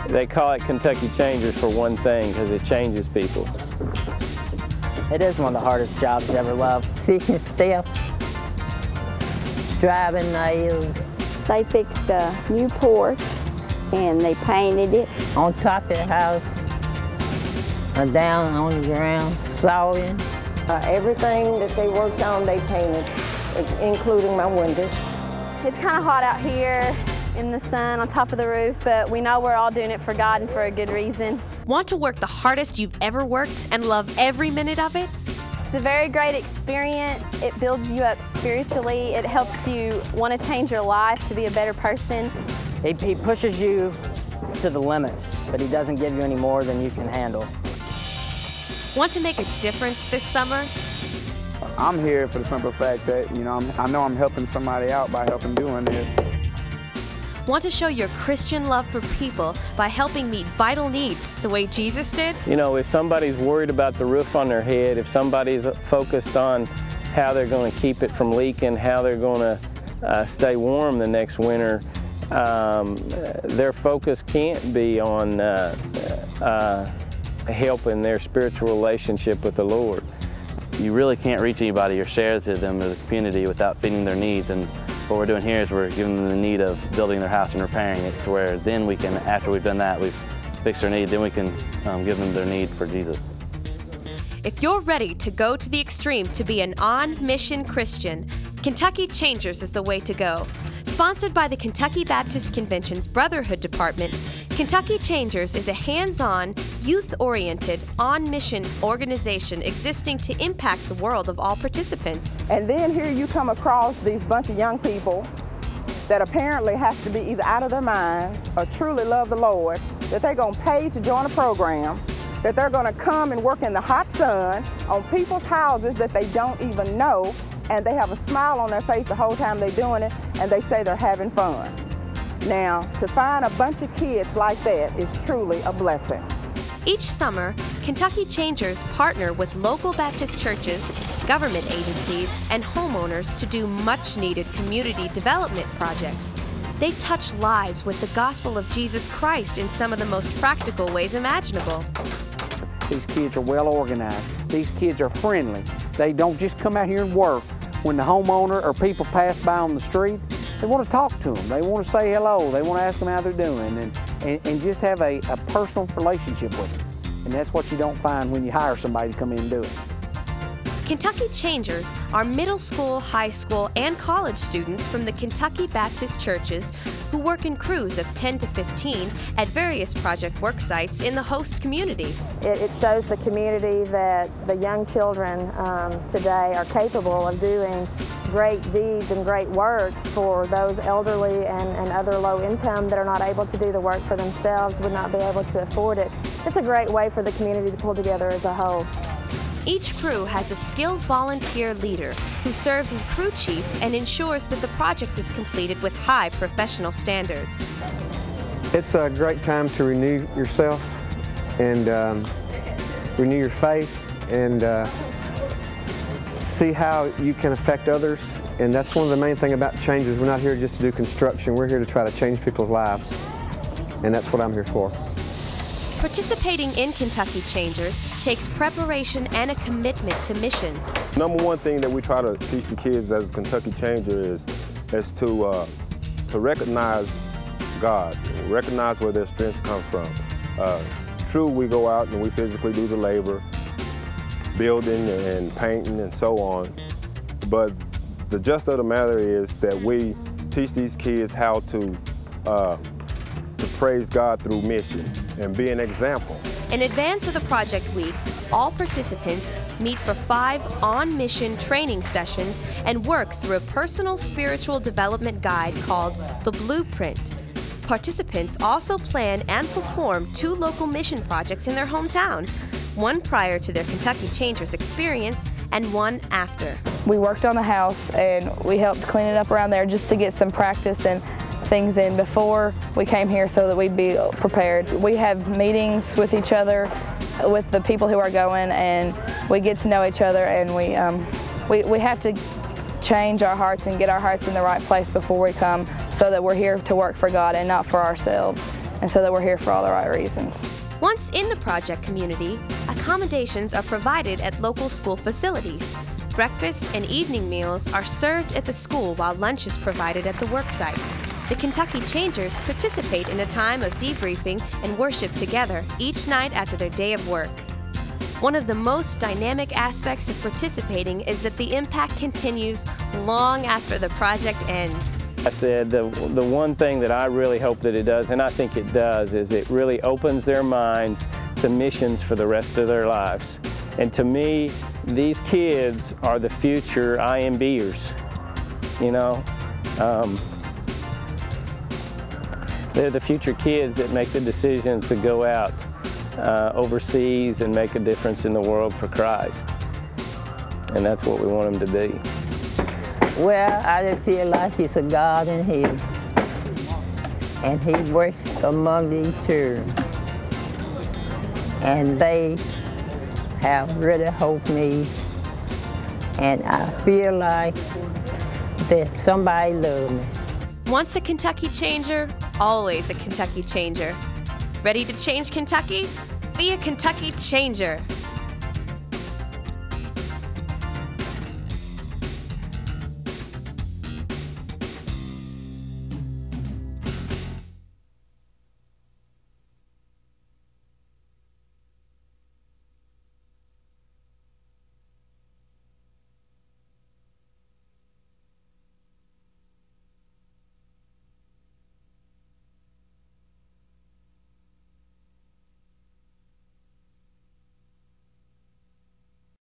They call it Kentucky Changers for one thing, because it changes people. It is one of the hardest jobs you ever loved. Fixing steps, driving nails. They fixed a new porch and they painted it. On top of the house, or down on the ground, sawing. Everything that they worked on, they painted, including my windows. It's kind of hot out here in the sun on top of the roof, but we know we're all doing it for God and for a good reason. Want to work the hardest you've ever worked and love every minute of it? It's a very great experience. It builds you up spiritually. It helps you want to change your life to be a better person. He pushes you to the limits, but he doesn't give you any more than you can handle. Want to make a difference this summer? I'm here for the simple fact that, I know I'm helping somebody out by helping doing this. Want to show your Christian love for people by helping meet vital needs the way Jesus did? If somebody's worried about the roof on their head, if somebody's focused on how they're going to keep it from leaking, how they're going to stay warm the next winter, their focus can't be on helping their spiritual relationship with the Lord. You really can't reach anybody or share to them as a community without feeding their needs. And what we're doing here is we're giving them the need of building their house and repairing it, to where then we can, after we've done that, we've fixed their need, then we can give them their need for Jesus. If you're ready to go to the extreme to be an on-mission Christian, Kentucky Changers is the way to go. Sponsored by the Kentucky Baptist Convention's Brotherhood Department, Kentucky Changers is a hands-on, youth-oriented, on-mission organization existing to impact the world of all participants. And then here you come across these bunch of young people that apparently have to be either out of their minds or truly love the Lord, that they're going to pay to join a program, that they're going to come and work in the hot sun on people's houses that they don't even know, and they have a smile on their face the whole time they're doing it, and they say they're having fun. Now, to find a bunch of kids like that is truly a blessing. Each summer, Kentucky Changers partner with local Baptist churches, government agencies, and homeowners to do much-needed community development projects. They touch lives with the gospel of Jesus Christ in some of the most practical ways imaginable. These kids are well organized. These kids are friendly. They don't just come out here and work. When the homeowner or people pass by on the street, they want to talk to them. They want to say hello. They want to ask them how they're doing and just have a personal relationship with them. And that's what you don't find when you hire somebody to come in and do it. Kentucky Changers are middle school, high school, and college students from the Kentucky Baptist churches who work in crews of 10 to 15 at various project work sites in the host community. It shows the community that the young children today are capable of doing great deeds and great works for those elderly and other low income that are not able to do the work for themselves, would not be able to afford it. It's a great way for the community to pull together as a whole. Each crew has a skilled volunteer leader who serves as crew chief and ensures that the project is completed with high professional standards. It's a great time to renew yourself and renew your faith and see how you can affect others. And that's one of the main things about Changers. We're not here just to do construction. We're here to try to change people's lives. And that's what I'm here for. Participating in Kentucky Changers takes preparation and a commitment to missions. Number one thing that we try to teach the kids as a Kentucky Changer is to recognize God, recognize where their strengths come from. True, we go out and we physically do the labor, building and painting and so on, but the gist of the matter is that we teach these kids how to praise God through mission and be an example. In advance of the project week, all participants meet for 5 on-mission training sessions and work through a personal spiritual development guide called The Blueprint. Participants also plan and perform 2 local mission projects in their hometown, one prior to their Kentucky Changers experience and one after. We worked on the house and we helped clean it up around there just to get some practice and things in before we came here so that we'd be prepared. We have meetings with each other, with the people who are going, and we get to know each other, and we have to change our hearts and get our hearts in the right place before we come so that we're here to work for God and not for ourselves. and so that we're here for all the right reasons. Once in the project community, accommodations are provided at local school facilities. Breakfast and evening meals are served at the school while lunch is provided at the worksite. The Kentucky Changers participate in a time of debriefing and worship together each night after their day of work. One of the most dynamic aspects of participating is that the impact continues long after the project ends. I said the one thing that I really hope that it does, and I think it does, is it really opens their minds to missions for the rest of their lives. And to me, these kids are the future IMBers, you know. They're the future kids that make the decisions to go out overseas and make a difference in the world for Christ. And that's what we want them to be. Well, I just feel like it's a God in heaven, and He works among these children. And they have really helped me, and I feel like that somebody loves me. Once a Kentucky Changer, always a Kentucky Changer. Ready to change Kentucky? Be a Kentucky Changer.